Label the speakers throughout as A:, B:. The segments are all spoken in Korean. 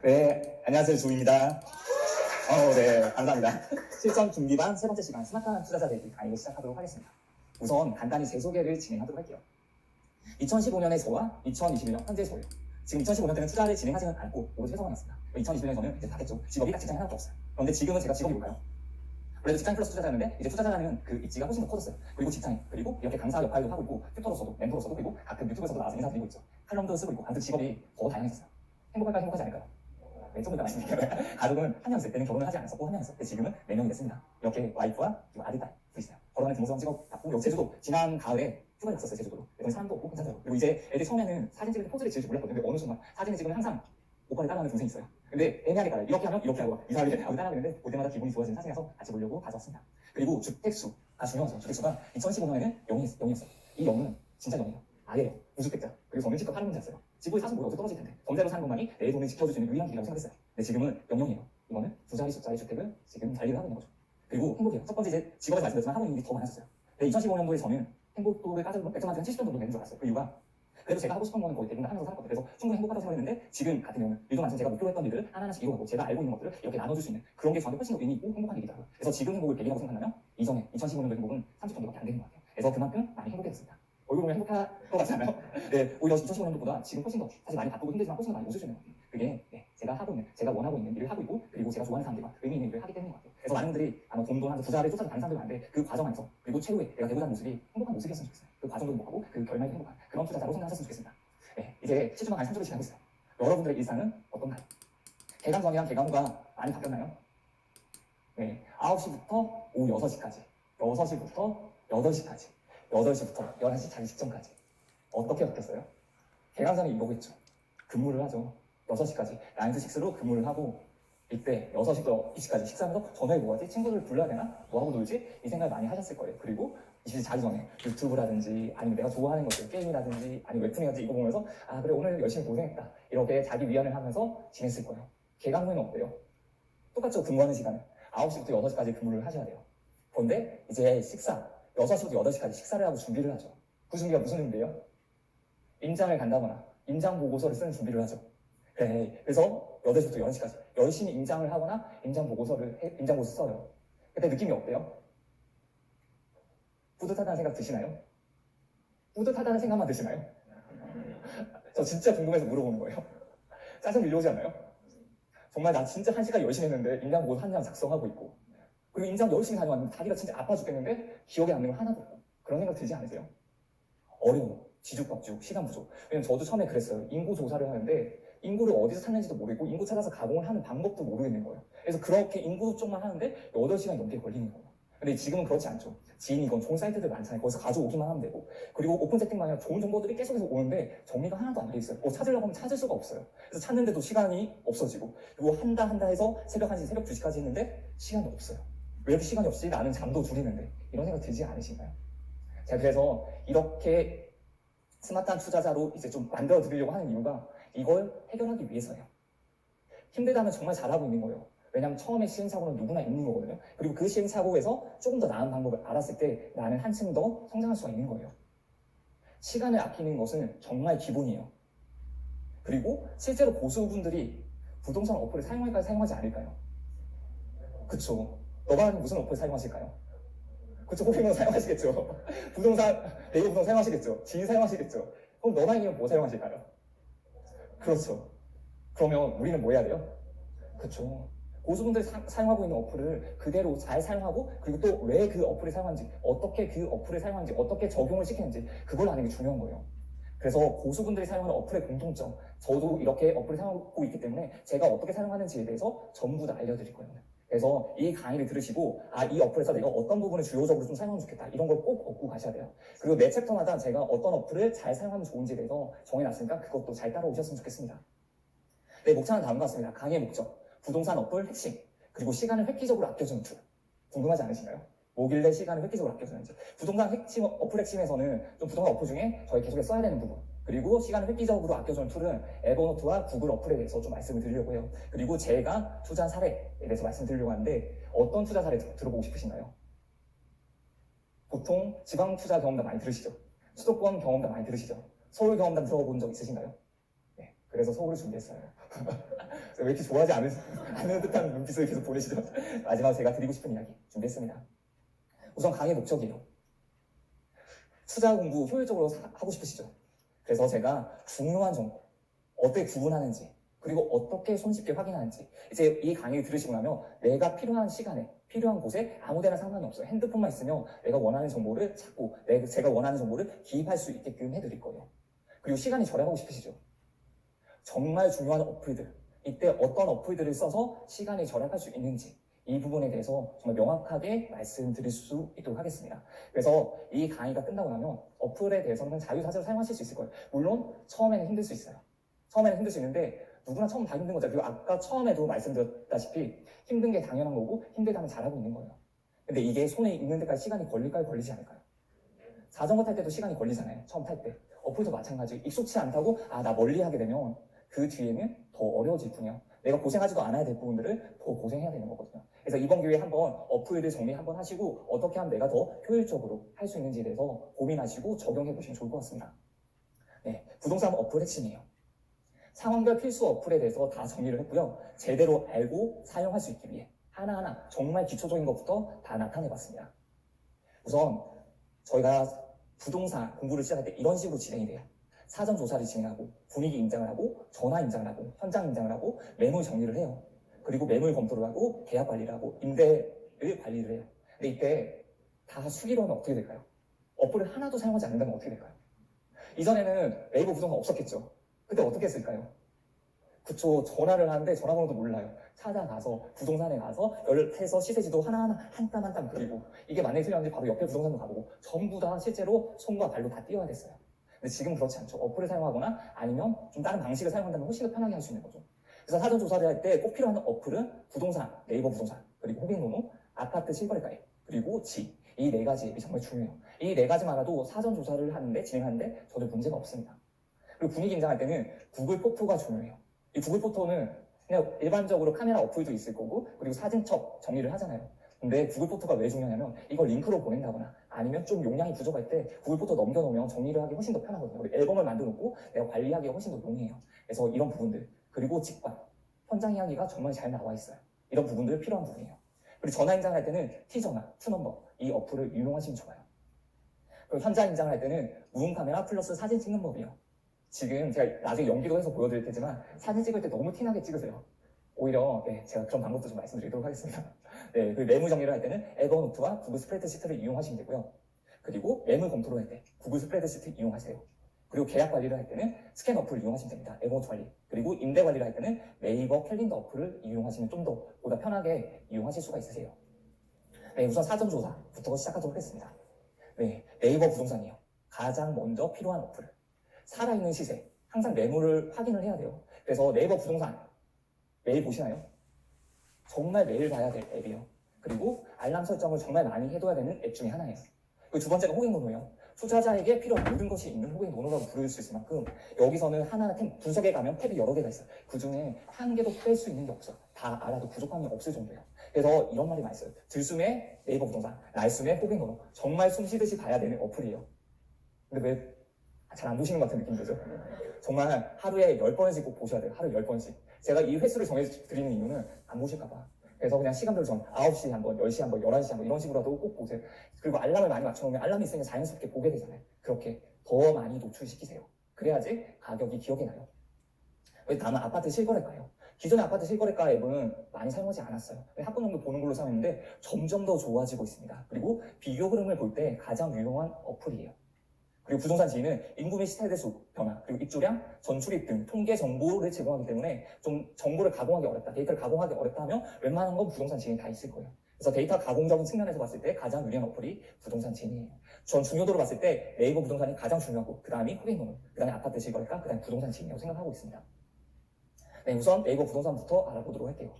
A: 네, 안녕하세요. 조입니다. 네, 감사합니다. 실전 준비반 세 번째 시간 스마트한 투자자 되기 강의를 시작하도록 하겠습니다. 우선 간단히 제 소개를 진행하도록 할게요. 2015년에 저와 2021년 현재 저예요. 지금 2015년 때는 투자를 진행하지는 않고 오로지 회사원이었습니다. 2021년에 저는 이제 닫겠죠. 직업이 딱 직장이 하나도 없어요. 그런데 지금은 제가 직업이 뭘까요? 원래도 직장 플러스 투자자였는데 이제 투자자라는 그 입지가 훨씬 더 커졌어요. 그리고 직장인, 그리고 이렇게 강사 역할도 하고 있고 튜터로서도 멘토로서도, 그리고 가끔 유튜브에서도 나와서 인사드리고 있죠. 칼럼도 쓰고 있고, 아무튼 직업이 더 다양해졌어요. 행복할까요? 행복하지 않을까요? 네, 조금 더 말씀드릴게요. 가족은 한 명 있을 때는 결혼을 하지 않았었고 한 명 있었을 때 지금은 4명이 됐습니다. 이렇게 와이프와 그리고 아들, 딸 있어요. 걸어가는 등록성 직업답고, 여기 제주도 지난 가을에 휴가를 갔었어요. 제주도로. 여기 사람도 없고 괜찮더라고요. 그리고 이제 애들 처음에는 사진 찍을 때 포즈를 지을 줄 몰랐거든요. 근데 어느 순간 사진을 찍으면 항상 오빠를 따라하는 동생이 있어요. 근데 애매하게 따라요. 이렇게 하면 이렇게 하고 이상하게 따라하고 있는데 볼 때마다 기분이 좋아지는 사진이라서 같이 보려고 가져왔습니다. 그리고 주택수가 중요하죠. 주택수가 2015년에는 0이었어요. 이 0은 진짜 0이에요. 아예요. 우주택자. 그리고 저는 집값 하는 문제였어요. 집을 사서 뭐 어떻게 떨어질 텐데 전세로 사는 것만이 내 돈을 지켜줄 수 있는 유일한 길이라고 생각했어요. 근데 지금은 0이에요. 이거는 두 자리, 숫자리 주택을 지금 관리를 하고 있는 거죠. 그리고 행복이에요. 첫 번째 이제 직업에서 말씀드렸지만 하고 있는 일이 더 많았었어요. 근데 2015년도에 저는 행복도를 따져보면 맥점한테 한 70점 정도 되는 줄 알았어요. 그 이유가 그래도 제가 하고 싶은 거는 거의 대부분 하면서 살았거든요. 그래서 충분히 행복하다고 생각했는데 지금 같은 경우는 일도 많지만 제가 목표로 했던 일들을 하나하나씩 이루어가고 제가 알고 있는 것들을 이렇게 나눠줄 수 있는 그런 게 저한테 훨씬 더 의미 있고 행복한 일이더라고요. 그래서 지금 행복을 100이라고 생각하면 이전에 2015년도 행복은 30 정도밖에 안 되는 것 같아요. 그래서 그만큼 많이 행복해졌습니다. 얼굴 보면 행복할 것 같지 않아요? 네, 오히려 2015년도보다 지금 훨씬 더 사실 많이 바쁘고 힘들지만 훨씬 더 많이 웃을 수 있는 것 같아요. 그게 제가 하고 있는, 제가 원하고 있는 일을 하고 있고, 그리고 제가 좋아하는 사람들과 의미 있는 일을 하기 때문인 것 같아요. 그래서 많은 분들이 아마 돈도 하면서 부자를 쫓아서 다른 사람들 많은데 그 과정 안에서 그리고 최후에 내가 되고자 하는 모습이 행복한 모습이었으면 좋겠어요. 그 과정도 행복하고 그 결말도 행복한 그런 투자자로 생각하셨으면 좋겠습니다. 네, 이제 7주만 간 3주를 지나고 있어요. 여러분들의 일상은 어떤가요? 개강 전이랑 개강 후가 많이 바뀌었나요? 네, 9시부터 오후 6시까지, 6시부터 8시까지, 8시부터 11시 자기 직전까지 어떻게 바뀌었어요? 개강전에 이거겠죠. 근무를 하죠. 6시까지 9to6로 근무를 하고 이때 6시부터 2시까지 식사하면서 저녁에 뭐 하지? 친구들 불러야 되나? 뭐 하고 놀지? 이 생각을 많이 하셨을 거예요. 그리고 20시 자기 전에 유튜브라든지 아니면 내가 좋아하는 것들 게임이라든지 아니면 웹툰이라든지 이거 보면서 아 그래 오늘 열심히 고생했다 이렇게 자기 위안을 하면서 지냈을 거예요. 개강 후에는 어때요? 똑같죠. 근무하는 시간은 9시부터 8시까지 근무를 하셔야 돼요. 그런데 이제 식사 6시부터 8시까지 식사를 하고 준비를 하죠. 그 준비가 무슨 준비예요? 임장을 간다거나 임장 보고서를 쓰는 준비를 하죠. 그래서 8시부터 11시까지 열심히 임장을 하거나 임장 보고서 써요. 그때 느낌이 어때요? 뿌듯하다는 생각 드시나요? 뿌듯하다는 생각만 드시나요? 저 진짜 궁금해서 물어보는 거예요. 짜증 밀려오지 않나요? 정말 나 진짜 1시간 열심히 했는데 임장 보고서 한 장 작성하고 있고 그리고 임장 열심히 다녀왔는데 다리가 진짜 아파 죽겠는데 기억에 남는 건 하나도 없고 그런 생각 들지 않으세요? 어려워. 뒤죽박죽, 시간 부족. 왜냐면 저도 처음에 그랬어요. 인구 조사를 하는데 인구를 어디서 찾는지도 모르고 인구 찾아서 가공을 하는 방법도 모르겠는 거예요. 그래서 그렇게 인구 쪽만 하는데 8시간 넘게 걸리는 거예요. 근데 지금은 그렇지 않죠. 지인이 이건 좋은 사이트들 많잖아요. 거기서 가져오기만 하면 되고 그리고 오픈 채팅만 하면 좋은 정보들이 계속해서 오는데 정리가 하나도 안 돼 있어요. 찾으려고 하면 찾을 수가 없어요. 그래서 찾는데도 시간이 없어지고 그리고 한다 해서 새벽 1시, 새벽 2시까지 했는데 시간이 없어요. 왜 이렇게 시간이 없지? 나는 잠도 줄이는데 이런 생각 들지 않으신가요? 자, 그래서 이렇게 스마트한 투자자로 이제 좀 만들어 드리려고 하는 이유가 이걸 해결하기 위해서예요. 힘들다면 정말 잘하고 있는 거예요. 왜냐하면 처음에 시행착오는 누구나 있는 거거든요. 그리고 그 시행착오에서 조금 더 나은 방법을 알았을 때 나는 한층 더 성장할 수가 있는 거예요. 시간을 아끼는 것은 정말 기본이에요. 그리고 실제로 고수분들이 부동산 어플을 사용할까요? 사용하지 않을까요? 그쵸. 너가 하는 무슨 어플 사용하실까요? 그쵸, 호핑으로 사용하시겠죠. 네이버 부동산 사용하시겠죠. 지인 사용하시겠죠. 그럼 너나 아니면 뭐 사용하실까요? 그렇죠. 그러면 우리는 뭐 해야 돼요? 그쵸. 고수분들이 사용하고 있는 어플을 그대로 잘 사용하고 그리고 또 왜 그 어플을 사용하는지 어떻게 그 어플을 사용하는지 어떻게 적용을 시키는지 그걸 아는 게 중요한 거예요. 그래서 고수분들이 사용하는 어플의 공통점 저도 이렇게 어플을 사용하고 있기 때문에 제가 어떻게 사용하는지에 대해서 전부 다 알려드릴 거예요. 그래서 이 강의를 들으시고 이 어플에서 내가 어떤 부분을 주요적으로 좀 사용하면 좋겠다 이런 걸 꼭 얻고 가셔야 돼요. 그리고 매 챕터마다 제가 어떤 어플을 잘 사용하면 좋은지에 대해서 정해놨으니까 그것도 잘 따라오셨으면 좋겠습니다. 네, 목차는 다음과 같습니다. 강의의 목적, 부동산 어플 핵심, 그리고 시간을 획기적으로 아껴주는 툴. 궁금하지 않으신가요? 뭐길래 시간을 획기적으로 아껴주는지. 부동산 핵심, 어플 핵심에서는 좀 부동산 어플 중에 저희 계속해서 써야 되는 부분, 그리고 시간을 획기적으로 아껴주는 툴은 에버노트와 구글 어플에 대해서 좀 말씀을 드리려고 해요. 그리고 제가 투자 사례에 대해서 말씀드리려고 하는데 어떤 투자 사례 들어보고 싶으신가요? 보통 지방 투자 경험담 많이 들으시죠? 수도권 경험담 많이 들으시죠? 서울 경험담 들어본 적 있으신가요? 네, 그래서 서울을 준비했어요. 왜 이렇게 좋아하지 않는 듯한 눈빛을 계속 보내시죠? 마지막 제가 드리고 싶은 이야기 준비했습니다. 우선 강의 목적이에요. 투자 공부 효율적으로 하고 싶으시죠? 그래서 제가 중요한 정보, 어떻게 구분하는지, 그리고 어떻게 손쉽게 확인하는지, 이제 이 강의를 들으시고 나면 내가 필요한 시간에, 필요한 곳에 아무데나 상관이 없어요. 핸드폰만 있으면 내가 원하는 정보를 찾고 제가 원하는 정보를 기입할 수 있게끔 해드릴 거예요. 그리고 시간이 절약하고 싶으시죠? 정말 중요한 어플들, 이때 어떤 어플들을 써서 시간이 절약할 수 있는지, 이 부분에 대해서 정말 명확하게 말씀드릴 수 있도록 하겠습니다. 그래서 이 강의가 끝나고 나면 어플에 대해서는 자유자재로 사용하실 수 있을 거예요. 물론 처음에는 힘들 수 있어요. 처음에는 힘들 수 있는데 누구나 처음 다 힘든 거죠. 그리고 아까 처음에도 말씀드렸다시피 힘든 게 당연한 거고 힘들다면 잘하고 있는 거예요. 근데 이게 손에 있는 데까지 시간이 걸릴까요? 걸리지 않을까요? 자전거 탈 때도 시간이 걸리잖아요. 처음 탈 때. 어플도 마찬가지. 익숙치 않다고 나 멀리 하게 되면 그 뒤에는 더 어려워질 뿐이에요. 내가 고생하지도 않아야 될 부분들을 더 고생해야 되는 거거든요. 그래서 이번 기회에 한번 어플을 정리 한번 하시고 어떻게 하면 내가 더 효율적으로 할 수 있는지에 대해서 고민하시고 적용해 보시면 좋을 것 같습니다. 네, 부동산 어플 핵심이에요. 상황별 필수 어플에 대해서 다 정리를 했고요. 제대로 알고 사용할 수 있기 위해 하나하나 정말 기초적인 것부터 다 나타내봤습니다. 우선 저희가 부동산 공부를 시작할 때 이런 식으로 진행이 돼요. 사전 조사를 진행하고 분위기 임장을 하고 전화 임장을 하고 현장 임장을 하고 매물 정리를 해요. 그리고 매물 검토를 하고 계약 관리를 하고 임대를 관리를 해요. 근데 이때 다 수기로 하면 어떻게 될까요? 어플을 하나도 사용하지 않는다면 어떻게 될까요? 이전에는 네이버 부동산 없었겠죠. 그때 어떻게 했을까요? 그쵸, 전화를 하는데 전화번호도 몰라요. 찾아가서 부동산에 가서 해서 시세지도 하나하나 한 땀 한 땀 그리고 이게 만약에 틀렸는지 바로 옆에 부동산도 가보고 전부 다 실제로 손과 발로 다 띄워야 됐어요. 근데 지금 그렇지 않죠. 어플을 사용하거나 아니면 좀 다른 방식을 사용한다면 훨씬 더 편하게 할 수 있는 거죠. 그래서 사전 조사를 할 때 꼭 필요한 어플은 부동산, 네이버 부동산, 그리고 호갱노노, 아파트 실거래가액, 그리고 지. 이 네 가지 앱이 정말 중요해요. 이 네 가지만 알아도 사전 조사를 진행하는데 전혀 문제가 없습니다. 그리고 분위기 임장할 때는 구글 포토가 중요해요. 이 구글 포토는 그냥 일반적으로 카메라 어플도 있을 거고 그리고 사진첩 정리를 하잖아요. 근데 구글 포토가 왜 중요하냐면 이걸 링크로 보낸다거나 아니면 좀 용량이 부족할 때 구글 포토 넘겨놓으면 정리를 하기 훨씬 더 편하거든요. 우리 앨범을 만들어 놓고 내가 관리하기 훨씬 더 용이해요. 그래서 이런 부분들, 그리고 직관, 현장 이야기가 정말 잘 나와 있어요. 이런 부분들 필요한 부분이에요. 그리고 전화 임장을 할 때는 T전화, 투넘버 이 어플을 이용하시면 좋아요. 그리고 현장 임장을 할 때는 무음 카메라 플러스 사진 찍는 법이에요. 지금 제가 나중에 연기도 해서 보여드릴 테지만 사진 찍을 때 너무 티나게 찍으세요. 오히려 제가 그런 방법도 좀 말씀드리도록 하겠습니다. 그 매물 정리를 할 때는 에버노트와 구글 스프레드시트를 이용하시면 되고요. 그리고 매물 검토를 할 때 구글 스프레드시트 이용하세요. 그리고 계약 관리를 할 때는 스캔 어플을 이용하시면 됩니다. 에버노트 관리. 그리고 임대 관리를 할 때는 네이버 캘린더 어플을 이용하시면 좀 더 보다 편하게 이용하실 수가 있으세요. 우선 사전 조사부터 시작하도록 하겠습니다. 네이버 부동산이요. 가장 먼저 필요한 어플. 살아있는 시세, 항상 매물을 확인을 해야 돼요. 그래서 네이버 부동산 매일 보시나요? 정말 매일 봐야 될 앱이에요. 그리고 알람 설정을 정말 많이 해둬야 되는 앱 중에 하나예요. 그리고 두 번째가 호갱노노예요. 투자자에게 필요한 모든 것이 있는 호갱노노라고 부를 수 있을 만큼 여기서는 하나하나 분석에 가면 탭이 여러 개가 있어요. 그 중에 한 개도 뺄 수 있는 게 없어. 다 알아도 부족함이 없을 정도예요. 그래서 이런 말이 많이 있어요. 들숨에 네이버 부동산, 날숨에 호갱노노. 정말 숨 쉬듯이 봐야 되는 어플이에요. 근데 왜 잘 안 보시는 것 같은 느낌이 들죠? 정말 하루에 10번씩 꼭 보셔야 돼요. 하루에 10번씩. 제가 이 횟수를 정해드리는 이유는 안 보실까봐. 그래서 그냥 시간별 정 9시 한번, 10시 한번, 11시 한번 이런 식으로라도 꼭 보세요. 그리고 알람을 많이 맞춰놓으면 알람이 있으면 자연스럽게 보게 되잖아요. 그렇게 더 많이 노출시키세요. 그래야지 가격이 기억이 나요. 다음은 아파트 실거래가예요. 기존의 아파트 실거래가 앱은 많이 사용하지 않았어요. 한 번 정도 보는 걸로 사용했는데 점점 더 좋아지고 있습니다. 그리고 비교 흐름을 볼 때 가장 유용한 어플이에요. 그리고 부동산 지인은 인구 및 시세대 수 변화, 그리고 입주량, 전출입 등 통계 정보를 제공하기 때문에 좀 정보를 가공하기 어렵다, 데이터를 가공하기 어렵다 하면 웬만한 건 부동산 지인이 다 있을 거예요. 그래서 데이터 가공적인 측면에서 봤을 때 가장 유리한 어플이 부동산 지인이에요. 전 중요도로 봤을 때 네이버 부동산이 가장 중요하고 그 다음이 호갱노노, 그 다음에 아파트 실거래가, 그 다음에 부동산 지인이라고 생각하고 있습니다. 우선 네이버 부동산부터 알아보도록 할게요.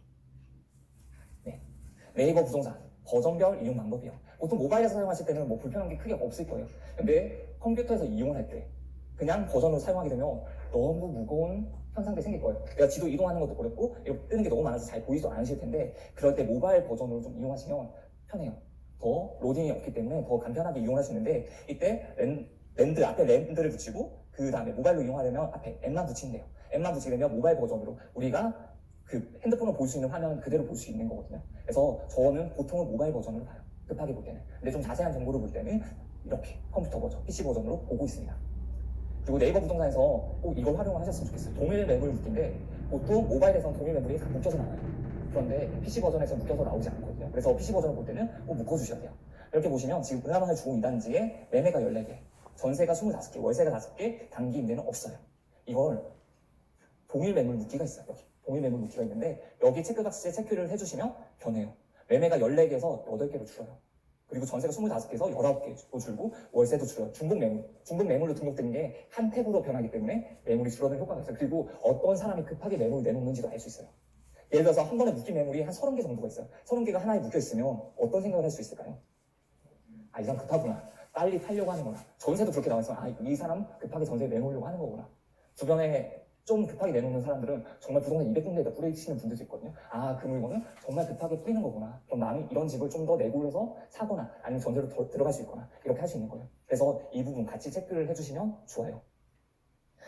A: 네이버 부동산 버전별 이용 방법이요. 보통 모바일에서 사용하실 때는 뭐 불편한 게 크게 없을 거예요. 근데 컴퓨터에서 이용을 할 때 그냥 버전으로 사용하게 되면 너무 무거운 현상들이 생길 거예요. 내가 지도 이동하는 것도 어렵고 이렇게 뜨는 게 너무 많아서 잘 보이지도 않으실 텐데 그럴 때 모바일 버전으로 좀 이용하시면 편해요. 더 로딩이 없기 때문에 더 간편하게 이용할 수 있는데 이때 랜드 앞에 랜드를 붙이고 그 다음에 모바일로 이용하려면 앞에 앱만 붙이면 돼요. 앱만 붙이게 되면 모바일 버전으로 우리가 그 핸드폰으로 볼 수 있는 화면 그대로 볼 수 있는 거거든요. 그래서 저는 보통은 모바일 버전으로 봐요. 급하게 볼 때는. 근데 좀 자세한 정보를 볼 때는 이렇게 컴퓨터 버전, PC 버전으로 보고 있습니다. 그리고 네이버 부동산에서 꼭 이걸 활용하셨으면 좋겠어요. 동일 매물 묶기인데 보통 모바일에서는 동일 매물이 다 묶여서 나와요. 그런데 PC 버전에서 묶여서 나오지 않거든요. 그래서 PC 버전을 볼 때는 꼭 묶어주셔야 돼요. 이렇게 보시면 지금 은하마을 주공 2단지에 매매가 14개, 전세가 25개, 월세가 5개, 단기 임대는 없어요. 이걸 동일 매물 묶기가 있어요. 여기 동일 매물 묶기가 있는데 여기 체크박스에 체크를 해주시면 변해요. 매매가 14개에서 8개로 줄어요. 그리고 전세가 25개에서 19개로 줄고 월세도 줄어요. 중복 매물로 등록된 게 한 탭으로 변하기 때문에 매물이 줄어드는 효과가 있어요. 그리고 어떤 사람이 급하게 매물을 내놓는지도 알 수 있어요. 예를 들어서 한 번에 묶인 매물이 한 30개 정도가 있어요. 30개가 하나에 묶여있으면 어떤 생각을 할 수 있을까요? 아, 이 사람 급하구나. 빨리 팔려고 하는구나. 전세도 그렇게 나와있어. 아, 이 사람 급하게 전세를 내놓으려고 하는 거구나. 주변에 좀 급하게 내놓는 사람들은 정말 부동산 200군데에다 뿌리시는 분들도 있거든요. 아, 그 물건은 정말 급하게 뿌리는 거구나. 그럼 나는 이런 집을 좀 더 내고해서 사거나 아니면 전세로 더 들어갈 수 있거나 이렇게 할 수 있는 거예요. 그래서 이 부분 같이 체크를 해주시면 좋아요.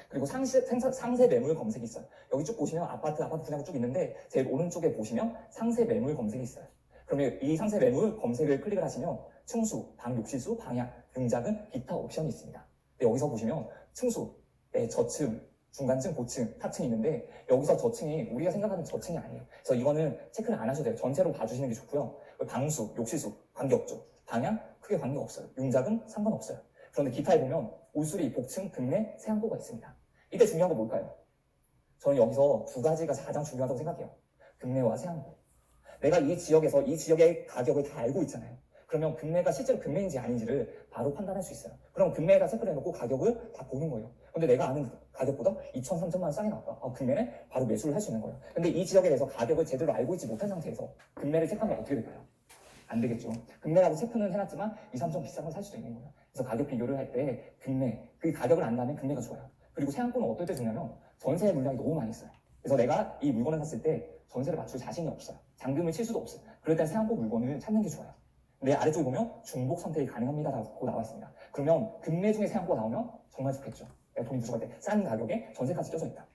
A: 그리고 상세 매물 검색이 있어요. 여기 쭉 보시면 아파트 분야가 쭉 있는데 제일 오른쪽에 보시면 상세 매물 검색이 있어요. 그러면 이 상세 매물 검색을 클릭을 하시면 층수, 방 욕실수, 방향, 등작은 기타 옵션이 있습니다. 근데 여기서 보시면 층수, 저층, 중간층, 고층, 하층이 있는데 여기서 저층이 우리가 생각하는 저층이 아니에요. 그래서 이거는 체크를 안 하셔도 돼요. 전체로 봐주시는 게 좋고요. 방수, 욕실수 관계없죠. 방향 크게 관계없어요. 융작은 상관없어요. 그런데 기타에 보면 올수리, 복층, 등내, 세안고가 있습니다. 이때 중요한 건 뭘까요? 저는 여기서 두 가지가 가장 중요하다고 생각해요. 등내와 세안고. 내가 이 지역에서 이 지역의 가격을 다 알고 있잖아요. 그러면 금매가 실제로 금매인지 아닌지를 바로 판단할 수 있어요. 그럼 금매에다 체크를 해놓고 가격을 다 보는 거예요. 근데 내가 아는 가격보다 2천, 3천만 원 싸게 나왔다. 금매는 바로 매수를 할 수 있는 거예요. 근데 이 지역에 대해서 가격을 제대로 알고 있지 못한 상태에서 금매를 체크하면 어떻게 될까요? 안 되겠죠. 금매라고 체크는 해놨지만 2, 3천 비싼 걸 살 수도 있는 거예요. 그래서 가격 비교를 할 때 금매, 그 가격을 안다면 금매가 좋아요. 그리고 세안권은 어떨 때 좋냐면 전세 물량이 너무 많이 있어요. 그래서 내가 이 물건을 샀을 때 전세를 맞출 자신이 없어요. 잔금을 칠 수도 없어요. 그럴 땐 세안권 물건을 찾는 게 좋아요. 근데 아래쪽에 보면 중복 선택이 가능합니다라고 나와 있습니다. 그러면 금매 중에 세안권 나오면 정말 좋겠죠. 내가 돈이 부족할 때 싼 가격에 전세까지 껴져 있다.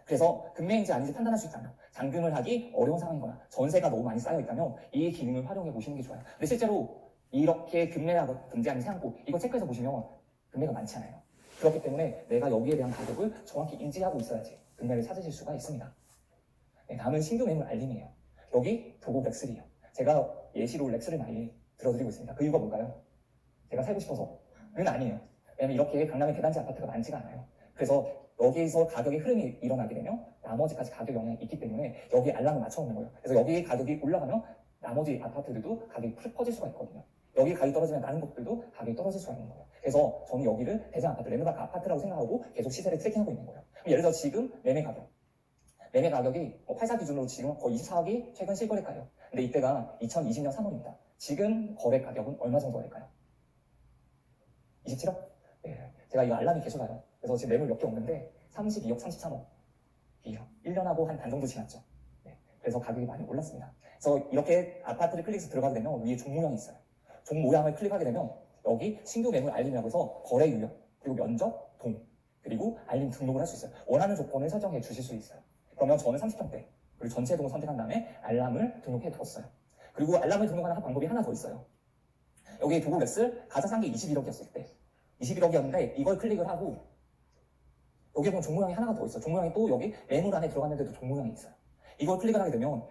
A: 그래서 금매인지 아닌지 판단할 수 있다면 잔금을 하기 어려운 상황이거나 전세가 너무 많이 쌓여 있다면 이 기능을 활용해 보시는 게 좋아요. 근데 실제로 이렇게 금매라든지 아니면 세안권 이거 체크해서 보시면 금매가 많지 않아요. 그렇기 때문에 내가 여기에 대한 가격을 정확히 인지하고 있어야지 금매를 찾으실 수가 있습니다. 네, 다음은 신규 매물 알림이에요. 여기 도곡 렉슬이에요. 제가 예시로 렉스를 많이 들어드리고 있습니다. 그 이유가 뭘까요? 제가 살고 싶어서는 아니에요. 왜냐면 이렇게 강남에 대단지 아파트가 많지가 않아요. 그래서 여기서 가격의 흐름이 일어나게 되면 나머지까지 가격 영향이 있기 때문에 여기 알람을 맞춰놓는 거예요. 그래서 여기 가격이 올라가면 나머지 아파트들도 가격이 푹 퍼질 수가 있거든요. 여기 가격이 떨어지면 다른 곳들도 가격이 떨어질 수가 있는 거예요. 그래서 저는 여기를 대장 아파트, 랜드마크 아파트라고 생각하고 계속 시세를 트래킹하고 있는 거예요. 예를 들어 지금 매매 가격이 84 기준으로 지금 거의 24억이 최근 실거래가예요. 근데 이때가 2020년 3월입니다. 지금 거래 가격은 얼마 정도 될까요? 27억? 네. 제가 이거 알람이 계속 와요. 그래서 지금 매물 몇 개 없는데 32억, 33억. 1년하고 한 반 정도 지났죠. 네. 그래서 가격이 많이 올랐습니다. 그래서 이렇게 아파트를 클릭해서 들어가게 되면 위에 종 모양이 있어요. 종 모양을 클릭하게 되면 여기 신규 매물 알림이라고 해서 거래 유형, 그리고 면적, 동, 그리고 알림 등록을 할 수 있어요. 원하는 조건을 설정해 주실 수 있어요. 그러면 저는 30평대, 그리고 전체 동을 선택한 다음에 알람을 등록해 두었어요. 그리고 알람을 등록하는 방법이 하나 더 있어요. 여기 도곡 렉스 가장 싼 게 21억이었을 때 21억이었는데 이걸 클릭을 하고 여기 보면 종 모양이 하나가 더 있어요. 종 모양이 또 여기 매물 안에 들어갔는데도 종 모양이 있어요. 이걸 클릭을 하게 되면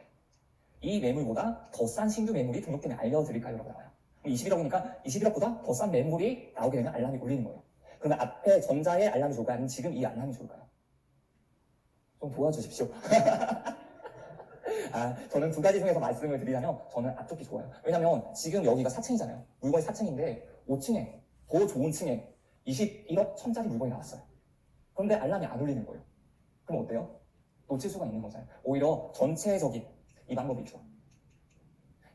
A: 이 매물보다 더 싼 신규 매물이 등록되면 알려드릴까요? 라고 나와요. 21억이니까 21억보다 더 싼 매물이 나오게 되면 알람이 울리는 거예요. 그러면 앞에 전자의 알람이 좋을까요? 아니면 지금 이 알람이 좋을까요? 좀 도와주십시오. 저는 두 가지 중에서 말씀을 드리자면 저는 앞쪽이 좋아요. 왜냐면 지금 여기가 4층이잖아요. 물건이 4층인데 5층에 더 좋은 층에 21억 1,000짜리 물건이 나왔어요. 그런데 알람이 안 울리는 거예요. 그럼 어때요? 놓칠 수가 있는 거잖아요. 오히려 전체적인 이 방법이 좋아.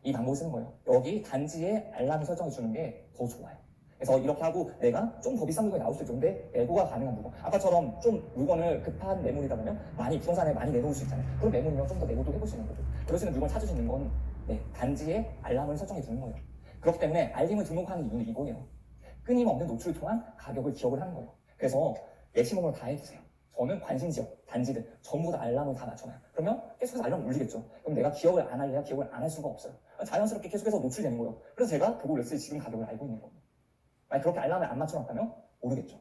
A: 이 방법을 쓰는 거예요. 여기 단지에 알람을 설정해 주는 게 더 좋아요. 그래서 이렇게 하고 내가 좀 더 비싼 물건이 나올 수 있는데 내고가 가능한 물건. 아까처럼 좀 물건을 급한 매물이다 보면 부동산에 많이 내놓을 수 있잖아요. 그럼 매물이면 좀 더 내고도 해볼 수 있는 거죠. 그럴 수 있는 물건을 찾으시는 건 단지에 알람을 설정해 주는 거예요. 그렇기 때문에 알림을 등록하는 이유는 이거예요. 끊임없는 노출을 통한 가격을 기억을 하는 거예요. 그래서 맥시멈으로 다 해주세요. 저는 관심 지역, 단지들 전부 다 알람을 다 맞춰놔요. 그러면 계속해서 알람 울리겠죠. 그럼 내가 기억을 안 할래야 기억을 안 할 수가 없어요. 자연스럽게 계속해서 노출되는 거예요. 그래서 제가 도구 렉스의 지금 가격을 알고 있는 거예요. 만약 그렇게 알람을 안 맞춰놨다면 모르겠죠.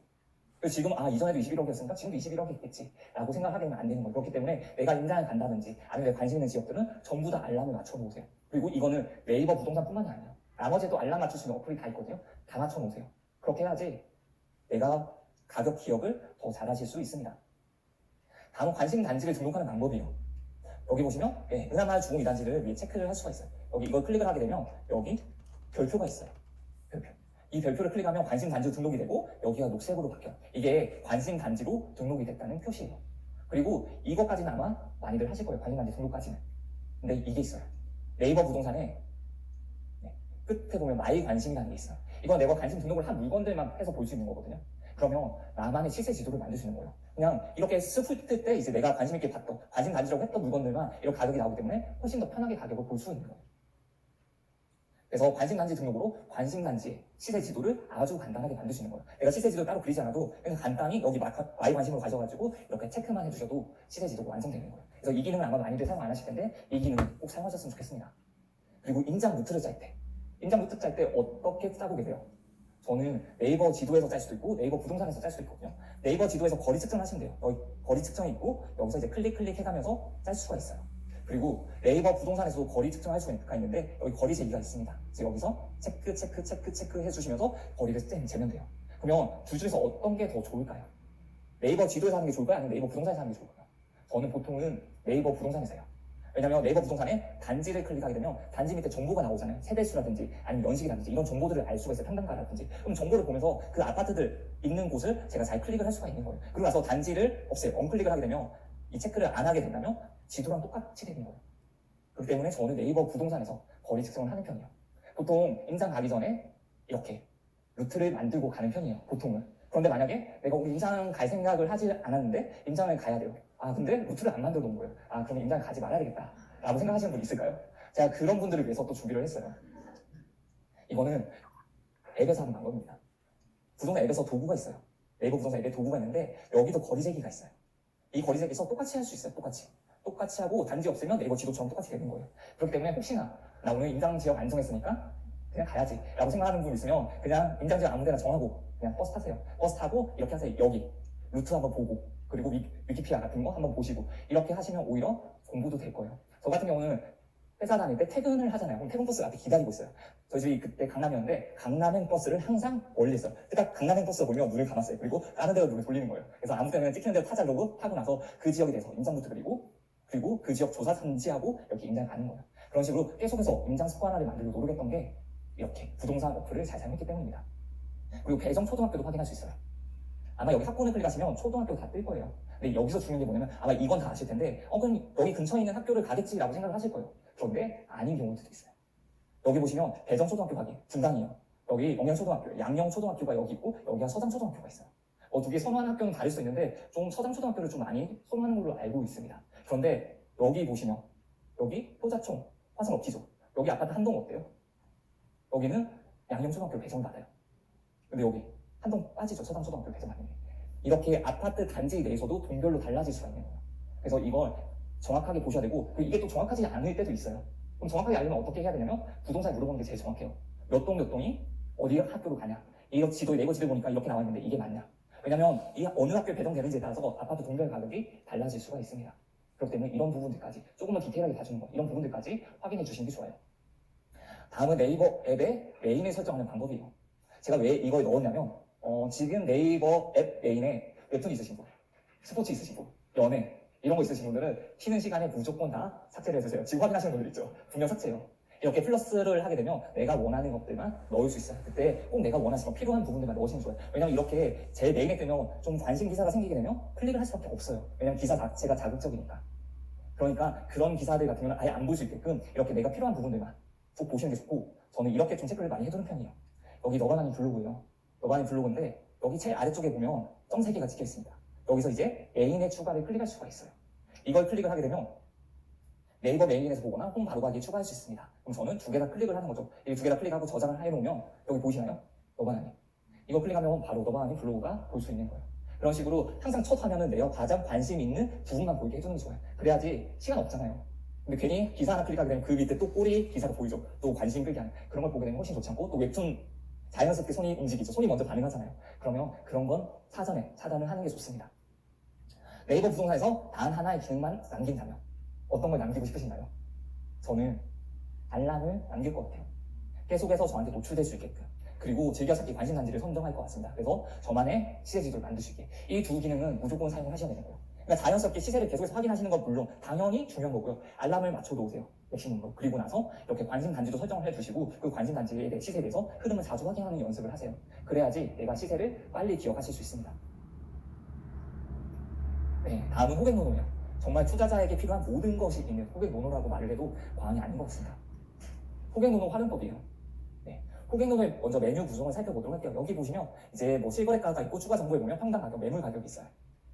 A: 그래서 지금 이전에도 21억이었으니까 지금도 21억이 있겠지 라고 생각하게 되면 안 되는 거예요. 그렇기 때문에 내가 임장을 간다든지 아니면 내가 관심 있는 지역들은 전부 다 알람을 맞춰놓으세요. 그리고 이거는 네이버 부동산뿐만이 아니에요. 나머지도 알람 맞출 수 있는 어플이 다 있거든요. 다 맞춰놓으세요. 그렇게 해야지 내가 가격 기억을 더 잘하실 수 있습니다. 다음은 관심 단지를 등록하는 방법이에요. 여기 보시면 은하마을 주공 2단지를 위에 체크를 할 수가 있어요. 여기 이걸 클릭을 하게 되면 여기 별표가 있어요. 별표. 이 별표를 클릭하면 관심 단지로 등록이 되고 여기가 녹색으로 바뀌어요. 이게 관심 단지로 등록이 됐다는 표시예요. 그리고 이것까지는 아마 많이들 하실 거예요. 관심 단지 등록까지는. 근데 이게 있어요. 네이버 부동산에 끝에 보면 마이 관심이라는 게 있어요. 이건 내가 관심 등록을 한 물건들만 해서 볼 수 있는 거거든요. 그러면 나만의 시세 지도를 만들 수 있는 거예요. 그냥 이렇게 스프트 때 이제 내가 관심 있게 봤던, 관심 단지라고 했던 물건들만 이런 가격이 나오기 때문에 훨씬 더 편하게 가격을 볼 수 있는 거예요. 그래서 관심단지 등록으로 관심단지의 시세 지도를 아주 간단하게 만들 수 있는 거예요. 내가 시세 지도 따로 그리지 않아도 그냥 간단히 여기 마이 관심으로 가셔가지고 이렇게 체크만 해주셔도 시세 지도가 완성되는 거예요. 그래서 이 기능은 아마 많이들 사용 안 하실 텐데 이 기능은 꼭 사용하셨으면 좋겠습니다. 그리고 임장 루트를 짤 때, 임장 루트 짤 때 어떻게 짜고 계세요? 저는 네이버 지도에서 짤 수도 있고 네이버 부동산에서 짤 수도 있거든요. 네이버 지도에서 거리 측정을 하시면 돼요. 여기 거리 측정이 있고 여기서 이제 클릭 해가면서 짤 수가 있어요. 그리고 네이버 부동산에서도 거리 측정할 수가 있는데 여기 거리 재기가 있습니다. 그래서 여기서 체크 해주시면서 거리를 재면 돼요. 그러면 둘 중에서 어떤 게 더 좋을까요? 네이버 지도에서 하는 게 좋을까요? 아니면 네이버 부동산에서 하는 게 좋을까요? 저는 보통은 네이버 부동산에서 해요. 왜냐면 네이버 부동산에 단지를 클릭하게 되면 단지 밑에 정보가 나오잖아요. 세대수라든지 아니면 연식이라든지 이런 정보들을 알 수가 있어요. 평당가라든지. 그럼 정보를 보면서 그 아파트들 있는 곳을 제가 잘 클릭을 할 수가 있는 거예요. 그러고 나서 단지를 없애요. 언클릭을 하게 되면 이 체크를 안 하게 된다면 지도랑 똑같이 되는 거예요. 그렇기 때문에 저는 네이버 부동산에서 거리 측정을 하는 편이에요. 보통 임장 가기 전에 이렇게 루트를 만들고 가는 편이에요. 보통은. 그런데 만약에 내가 임장 갈 생각을 하지 않았는데 임장을 가야 돼요. 근데 루트를 안 만들어 놓은 거예요. 그럼 임장 가지 말아야 되겠다 라고 생각하시는 분 있을까요? 제가 그런 분들을 위해서 또 준비를 했어요. 이거는 앱에서 하는 방법입니다. 부동산 앱에서 도구가 있어요. 네이버 부동산 앱에 도구가 있는데 여기도 거리 재기가 있어요. 이 거리 재기에서 똑같이 할 수 있어요. 똑같이 하고 단지 없으면 네이버 지도처럼 똑같이 되는 거예요. 그렇기 때문에 혹시나 나 오늘 임장 지역 안 정했으니까 그냥 가야지 라고 생각하는 분 있으면 그냥 임장 지역 아무 데나 정하고 그냥 버스 타세요. 버스 타고 이렇게 하세요. 여기 루트 한번 보고 그리고 위키피디아 같은 거 한번 보시고 이렇게 하시면 오히려 공부도 될 거예요. 저 같은 경우는 회사 다닐 때 퇴근을 하잖아요. 그럼 퇴근 버스가 앞에 기다리고 있어요. 저희 집이 그때 강남이었는데 강남행 버스를 항상 멀리 있어요. 딱 강남행 버스 보면 눈을 감았어요. 그리고 다른 데로 눈을 돌리는 거예요. 그래서 아무 때나 찍히는 대로 타자로고 타고 나서 그 지역에 대해서 임장부터 그리고 그 지역 조사 산지하고 이렇게 임장 가는 거예요. 그런 식으로 계속해서 임장 습관화를 만들고 노력했던 게 이렇게 부동산 어플을 잘 사용했기 때문입니다. 그리고 배정 초등학교도 확인할 수 있어요. 아마 여기 학군을 클릭하시면 초등학교 다 뜰 거예요. 근데 여기서 중요한 게 뭐냐면 아마 이건 다 아실 텐데 그럼 여기 근처에 있는 학교를 가겠지라고 생각을 하실 거예요. 그런데 아닌 경우도 있어요. 여기 보시면 배정초등학교 확인 분당이에요. 여기 영양초등학교, 양영초등학교가 여기 있고 여기가 서장초등학교가 있어요. 두 개 선호하는 학교는 다를 수 있는데 좀 서장초등학교를 좀 많이 선호하는 걸로 알고 있습니다. 그런데 여기 보시면 여기 효자총, 화성업기조 여기 아파트 한 동 어때요? 여기는 양영초등학교 배정받아요. 근데 여기 한 동 빠지죠. 서장초등학교 배정받는 게. 이렇게 아파트 단지 내에서도 동별로 달라질 수가 있는 거예요. 그래서 이걸 정확하게 보셔야 되고 이게 또 정확하지 않을 때도 있어요. 그럼 정확하게 알려면 어떻게 해야 되냐면 부동산에 물어보는 게 제일 정확해요. 몇 동이 어디 학교로 가냐. 네이버 지도에 보니까 이렇게 나와 있는데 이게 맞냐. 왜냐면 이 어느 학교에 배정되는지에 따라서 아파트 동별 가격이 달라질 수가 있습니다. 그렇기 때문에 이런 부분들까지 조금 더 디테일하게 봐주는 거 이런 부분들까지 확인해 주시는 게 좋아요. 다음은 네이버 앱의 메인을 설정하는 방법이에요. 제가 왜 이걸 넣었냐면 지금 네이버 앱 메인에 웹툰 있으신 분, 스포츠 있으신 분, 연애 이런 거 있으신 분들은 쉬는 시간에 무조건 다 삭제를 해주세요. 지금 확인하시는 분들 있죠? 분명 삭제해요. 이렇게 플러스를 하게 되면 내가 원하는 것들만 넣을 수 있어요. 그때 꼭 내가 원하시는 필요한 부분들만 넣으시면 좋아요. 왜냐면 이렇게 제 메인에 뜨면 좀 관심 기사가 생기게 되면 클릭을 할 수밖에 없어요. 왜냐면 기사 자체가 자극적이니까. 그러니까 그런 기사들 같은 경우는 아예 안 볼 수 있게끔 이렇게 내가 필요한 부분들만 쭉 보시는 게 좋고 저는 이렇게 좀 체크를 많이 해두는 편이에요. 여기 너가 다닌 블로그예요. 너가 다닌 블로그인데 여기 제일 아래쪽에 보면 점 3개가 찍혀 있습니다. 여기서 이제 메인의 추가를 클릭할 수가 있어요. 이걸 클릭을 하게 되면 네이버 메인에서 보거나 홈 바로 가기에 추가할 수 있습니다. 그럼 저는 2개 다 클릭을 하는 거죠. 이 2개 다 클릭하고 저장을 해놓으면 여기 보시나요? 너가 다닌. 이거 클릭하면 바로 너가 다닌 블로그가 볼 수 있는 거예요. 그런 식으로 항상 첫 화면은 내가 가장 관심 있는 부분만 보이게 해주는 게 좋아요. 그래야지 시간 없잖아요. 근데 괜히 기사 하나 클릭하게 되면 그 밑에 또 꼬리 기사가 보이죠. 또 관심 끌게 하는 그런 걸 보게 되면 훨씬 좋지 않고, 또 웹툰 자연스럽게 손이 움직이죠. 손이 먼저 반응하잖아요. 그러면 그런 건 사전에 차단을 하는 게 좋습니다. 네이버 부동산에서 단 하나의 기능만 남긴다면 어떤 걸 남기고 싶으신가요? 저는 알람을 남길 것 같아요. 계속해서 저한테 노출될 수 있게끔, 그리고 즐겨찾기 관심단지를 선정할 것 같습니다. 그래서 저만의 시세 지도를 만들 수 있게 이 두 기능은 무조건 사용하셔야 되는 거예요. 그러니까 자연스럽게 시세를 계속해서 확인하시는 건 물론 당연히 중요한 거고요. 알람을 맞춰놓으세요. 맥시멈으로. 그리고 나서 이렇게 관심단지도 설정을 해주시고 그 관심단지의 시세에 대해서 흐름을 자주 확인하는 연습을 하세요. 그래야지 내가 시세를 빨리 기억하실 수 있습니다. 네, 다음은 호객노노예요. 정말 투자자에게 필요한 모든 것이 있는 호객노노라고 말을 해도 과언이 아닌 것 같습니다. 호객노노 활용법이에요. 네, 호객노노의 먼저 메뉴 구성을 살펴보도록 할게요. 여기 보시면 이제 뭐 실거래가가 있고 추가 정보에 보면 평당 가격, 매물 가격이 있어요.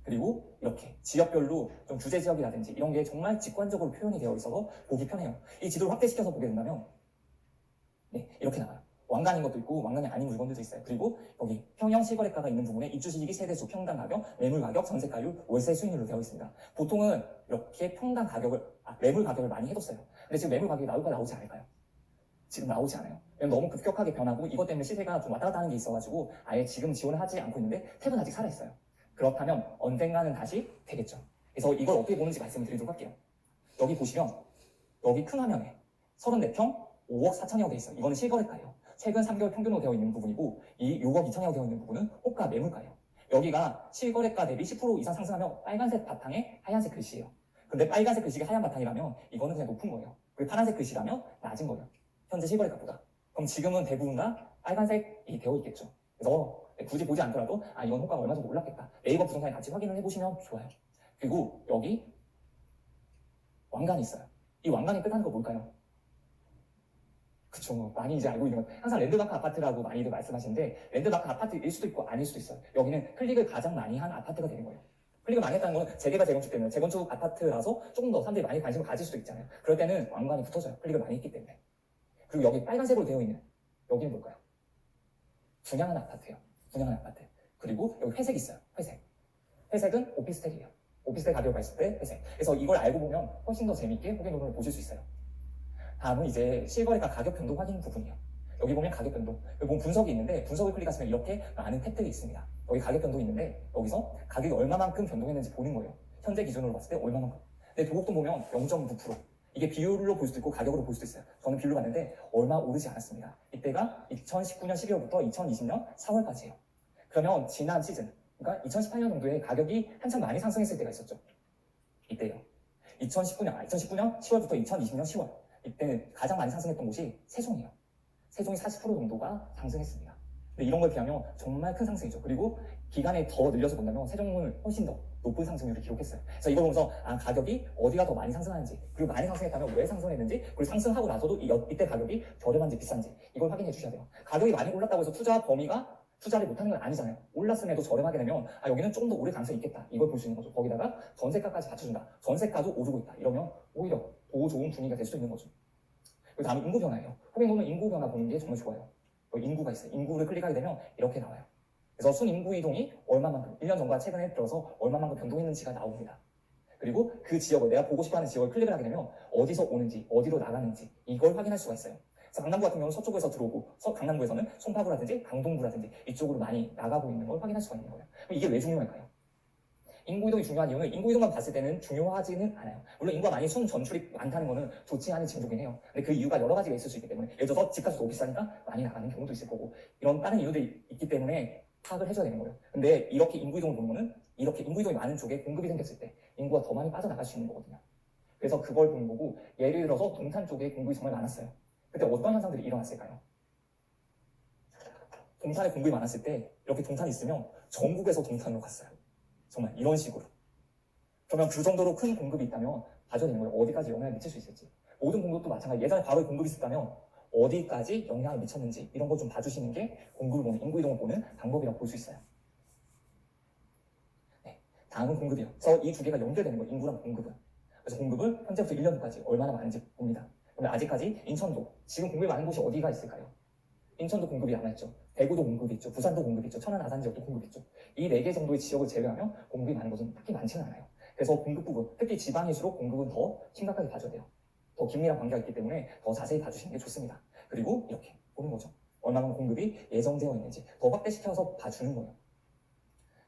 A: 그리고 이렇게 지역별로 좀 주제 지역이라든지 이런 게 정말 직관적으로 표현이 되어 있어서 보기 편해요. 이 지도를 확대시켜서 보게 된다면 네, 이렇게 나와요. 왕관인 것도 있고 왕관이 아닌 물건들도 있어요. 그리고 여기 평형 실거래가가 있는 부분에 입주 시기, 세대수, 평당 가격, 매물 가격, 전세가율, 월세 수익률로 되어 있습니다. 보통은 이렇게 평당 가격을, 매물 가격을 많이 해뒀어요. 근데 지금 매물 가격이 나올까 나오지 않을까요? 지금 나오지 않아요. 왜냐면 너무 급격하게 변하고 이것 때문에 시세가 좀 왔다 갔다 하는 게 있어가지고 아예 지금 지원을 하지 않고 있는데 탭은 아직 살아있어요. 그렇다면 언젠가는 다시 되겠죠. 그래서 이걸 어떻게 보는지 말씀을 드리도록 할게요. 여기 보시면 여기 큰 화면에 34평 5억 4천이라고 되어 있어요. 이거는 실거래가예요. 최근 3개월 평균으로 되어 있는 부분이고 이 6억 2천이라고 되어 있는 부분은 호가 매물가예요. 여기가 실거래가 대비 10% 이상 상승하면 빨간색 바탕에 하얀색 글씨예요. 근데 빨간색 글씨가 하얀 바탕이라면 이거는 그냥 높은 거예요. 그리고 파란색 글씨라면 낮은 거예요. 현재 실거래가보다. 그럼 지금은 대부분 다 빨간색이 되어 있겠죠. 그래서 굳이 보지 않더라도 이건 호가가 얼마 정도 올랐겠다. 네이버 부동산에 같이 확인을 해보시면 좋아요. 그리고 여기 왕관이 있어요. 이 왕관이 뜻하는 거 뭘까요? 그쵸. 많이 이제 알고 있는 건 항상 랜드마크 아파트라고 많이들 말씀하시는데 랜드마크 아파트일 수도 있고 아닐 수도 있어요. 여기는 클릭을 가장 많이 한 아파트가 되는 거예요. 클릭을 많이 했다는 건 재개발 재건축 때문에 재건축 아파트라서 조금 더 사람들이 많이 관심을 가질 수도 있잖아요. 그럴 때는 왕관이 붙어져요. 클릭을 많이 했기 때문에. 그리고 여기 빨간색으로 되어 있는 여기는 뭘까요? 분양한 아파트예요. 분양한 아파트. 그리고 여기 회색 있어요. 회색. 회색은 오피스텔이에요. 오피스텔 가격을 봤을 때 회색. 그래서 이걸 알고 보면 훨씬 더 재밌게 호갱노를 보실 수 있어요. 다음은 이제 실거래가 가격 변동 확인 부분이에요. 여기 보면 가격 변동. 여기 보면 분석이 있는데 분석을 클릭하시면 이렇게 많은 탭들이 있습니다. 여기 가격 변동이 있는데 여기서 가격이 얼마만큼 변동했는지 보는 거예요. 현재 기준으로 봤을 때 얼마만큼. 근데 도곡동 보면 0.9%. 이게 비율로 볼 수도 있고 가격으로 볼 수도 있어요. 저는 비율로 봤는데 얼마 오르지 않았습니다. 이때가 2019년 12월부터 2020년 4월까지예요. 그러면 지난 시즌, 그러니까 2018년 정도에 가격이 한참 많이 상승했을 때가 있었죠. 이때요. 2019년 10월부터 2020년 10월. 이때 가장 많이 상승했던 곳이 세종이에요. 세종이 40% 정도가 상승했습니다. 근데 이런 걸 비하면 정말 큰 상승이죠. 그리고 기간에 더 늘려서 본다면 세종은 훨씬 더 높은 상승률을 기록했어요. 그래서 이걸 보면서 가격이 어디가 더 많이 상승하는지, 그리고 많이 상승했다면 왜 상승했는지, 그리고 상승하고 나서도 이때 가격이 저렴한지 비싼지 이걸 확인해 주셔야 돼요. 가격이 많이 올랐다고 해서 투자 범위가 투자를 못하는 건 아니잖아요. 올랐음에도 저렴하게 되면 여기는 조금 더 오래 가능성이 있겠다. 이걸 볼 수 있는 거죠. 거기다가 전세가까지 받쳐준다. 전세가도 오르고 있다. 이러면 오히려 더 좋은 분위기가 될 수도 있는 거죠. 그리고 다음은 인구 변화예요. 호갱노는 인구 변화 보는 게 정말 좋아요. 인구가 있어요. 인구를 클릭하게 되면 이렇게 나와요. 그래서 순인구 이동이 얼마만큼, 1년 전과 최근에 들어서 얼마만큼 변동했는지가 나옵니다. 그리고 그 지역을, 내가 보고 싶어하는 지역을 클릭을 하게 되면 어디서 오는지, 어디로 나가는지 이걸 확인할 수가 있어요. 그래서 강남구 같은 경우는 서쪽에서 들어오고, 강남구에서는 송파구라든지 강동구라든지 이쪽으로 많이 나가고 있는 걸 확인할 수가 있는 거예요. 그럼 이게 왜 중요할까요? 인구이동이 중요한 이유는 인구이동만 봤을 때는 중요하지는 않아요. 물론 인구가 많이 순전출이 많다는 거는 좋지 않은 징조긴 해요. 근데 그 이유가 여러 가지가 있을 수 있기 때문에, 예를 들어서 집값이 너무 비싸니까 많이 나가는 경우도 있을 거고, 이런 다른 이유들이 있기 때문에 파악을 해줘야 되는 거예요. 근데 이렇게 인구이동을 보는 거는 이렇게 인구이동이 많은 쪽에 공급이 생겼을 때 인구가 더 많이 빠져나갈 수 있는 거거든요. 그래서 그걸 보는 거고, 예를 들어서 동탄 쪽에 공급이 정말 많았어요. 그때 어떤 현상들이 일어났을까요? 동탄에 공급이 많았을 때 이렇게 동탄이 있으면 전국에서 동탄으로 갔어요. 정말 이런 식으로. 그러면 그 정도로 큰 공급이 있다면 봐줘야 되는 거예요. 어디까지 영향을 미칠 수 있을지. 모든 공급도 마찬가지. 예전에 바로 공급이 있었다면 어디까지 영향을 미쳤는지 이런 거 좀 봐주시는 게 공급을 보는, 인구이동을 보는 방법이라고 볼 수 있어요. 네, 다음은 공급이요. 그래서 이 두 개가 연결되는 거예요. 인구랑 공급은. 그래서 공급을 현재부터 1년까지 얼마나 많은지 봅니다. 그러면 아직까지 인천도 지금 공급이 많은 곳이 어디가 있을까요? 인천도 공급이 안 왔죠. 대구도 공급이 있죠. 부산도 공급이 있죠. 천안, 아산 지역도 공급이 있죠. 이 4개 정도의 지역을 제외하면 공급이 많은 곳은 딱히 많지는 않아요. 그래서 공급 부분, 특히 지방일수록 공급은 더 심각하게 봐줘야 돼요. 더 긴밀한 관계가 있기 때문에 더 자세히 봐주시는 게 좋습니다. 그리고 이렇게 보는 거죠. 얼마만큼 공급이 예정되어 있는지 더 확대시켜서 봐주는 거예요.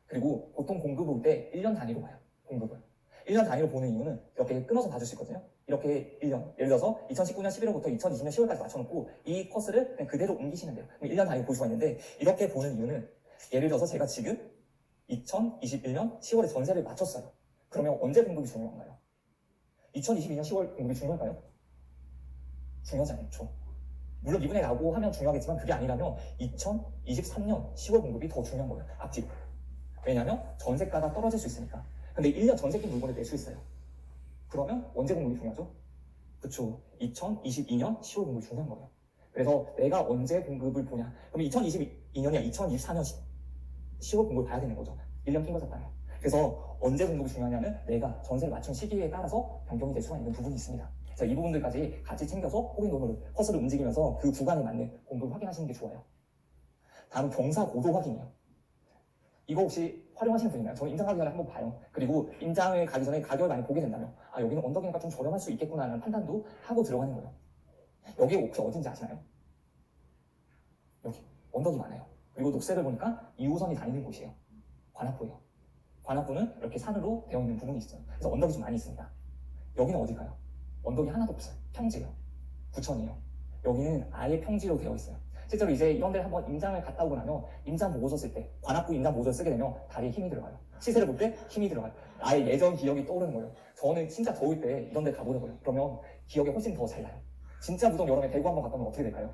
A: 그리고 보통 공급 올 때 1년 단위로 봐요. 공급을. 1년 단위로 보는 이유는 이렇게 끊어서 봐줄 수 있거든요. 이렇게 1년. 예를 들어서 2019년 11월부터 2020년 10월까지 맞춰놓고 이 커스를 그냥 그대로 옮기시면 돼요. 1년 단위로 볼 수가 있는데 이렇게 보는 이유는 예를 들어서 제가 지금 2021년 10월에 전세를 맞췄어요. 그러면 언제 공급이 중요한가요? 2022년 10월 공급이 중요할까요? 중요하지 않죠. 물론 이분에 나고 하면 중요하겠지만 그게 아니라면 2023년 10월 공급이 더 중요한 거예요. 앞뒤로. 왜냐하면 전세가가 떨어질 수 있으니까. 근데 1년 전세금 물건을 낼 수 있어요. 그러면 언제 공급이 중요하죠? 그쵸. 2022년 10월 공급이 중요한 거예요. 그래서 내가 언제 공급을 보냐. 그럼 2022년이야 2024년 10월 공급을 봐야 되는 거죠. 1년 낀 거잖아요. 그래서 언제 공급이 중요하냐는 내가 전세를 맞춘 시기에 따라서 변경이 될 수가 있는 부분이 있습니다. 그래서 이 부분들까지 같이 챙겨서 호갱 노노를 커서를 움직이면서 그 구간에 맞는 공급을 확인하시는 게 좋아요. 다음 경사 고도 확인이에요. 이거 혹시 활용하시는 분이나요? 저는 임장 가기 전에 한번 봐요. 그리고 임장을 가기 전에 가격을 많이 보게 된다면 아 여기는 언덕이니까 좀 저렴할 수 있겠구나라는 판단도 하고 들어가는 거예요. 여기 혹시 어딘지 아시나요? 여기 언덕이 많아요. 그리고 녹색을 보니까 2호선이 다니는 곳이에요. 관악구예요. 관악구는 이렇게 산으로 되어 있는 부분이 있어요. 그래서 언덕이 좀 많이 있습니다. 여기는 어딜까요? 언덕이 하나도 없어요. 평지예요. 부천이에요. 여기는 아예 평지로 되어 있어요. 실제로 이제 이런 데 한번 임장을 갔다 오고 나면 임장 보고서 쓸 때 관악구 임장 보고서 쓰게 되면 다리에 힘이 들어가요. 시세를 볼 때 힘이 들어가요. 아예 예전 기억이 떠오르는 거예요. 저는 진짜 더울 때 이런 데 가보려고요. 그러면 기억이 훨씬 더 잘 나요. 진짜 무더운 여름에 대구 한번 갔다 오면 어떻게 될까요?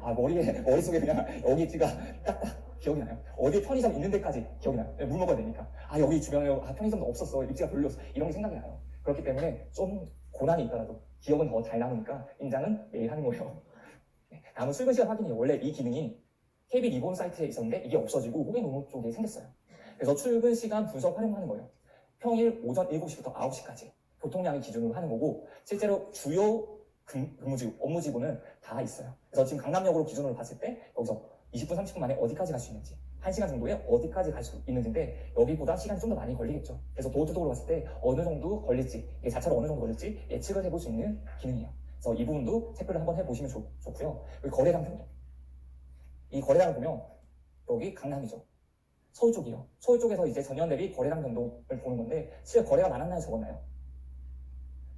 A: 아 머릿속에 그냥 여기 지가 딱딱 기억이 나요. 어디 편의점 있는 데까지 기억이 나요. 물 먹어야 되니까. 아 여기 주변에 편의점도 없었어. 입지가 별로였어. 이런 게 생각이 나요. 그렇기 때문에 좀 고난이 있더라도 기억은 더 잘 남으니까 임장은 매일 하는 거예요. 다음은 출근 시간 확인이에요. 원래 이 기능이 KB 리본 사이트에 있었는데 이게 없어지고 호갱 노노 쪽에 생겼어요. 그래서 출근 시간 분석 활용하는 거예요. 평일 오전 7시부터 9시까지 교통량을 기준으로 하는 거고 실제로 주요 근무지구, 업무지구는 다 있어요. 그래서 지금 강남역으로 기준으로 봤을 때 여기서 20분, 30분 만에 어디까지 갈 수 있는지 1시간 정도에 어디까지 갈 수 있는지인데 여기보다 시간이 좀 더 많이 걸리겠죠. 그래서 도어투도어로 봤을 때 어느 정도 걸릴지 이게 자차로 어느 정도 걸릴지 예측을 해볼 수 있는 기능이에요. 그래서 이 부분도 체크를 한번 해보시면 좋고요. 여기 거래량 변동. 이 거래량을 보면 여기 강남이죠. 서울 쪽이요. 서울 쪽에서 이제 전년 대비 거래량 변동을 보는 건데 실제 거래가 많았나요? 적었나요?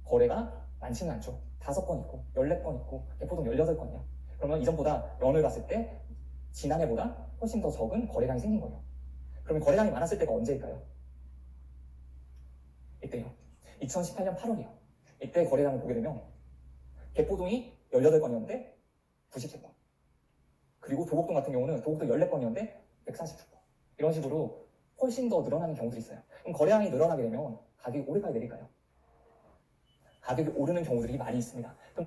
A: 거래가 많지는 않죠. 5건 있고 14건 있고 보통 18건이요. 그러면 이전보다 연을 봤을 때 지난해보다 훨씬 더 적은 거래량이 생긴 거예요. 그러면 거래량이 많았을 때가 언제일까요? 이때요. 2018년 8월이요. 이때 거래량을 보게 되면 개포동이 18건이었는데 97건. 그리고 도곡동 같은 경우는 도곡동 14건이었는데 149건. 이런 식으로 훨씬 더 늘어나는 경우들이 있어요. 그럼 거래량이 늘어나게 되면 가격이 오를까요, 내릴까요? 가격이 오르는 경우들이 많이 있습니다. 그럼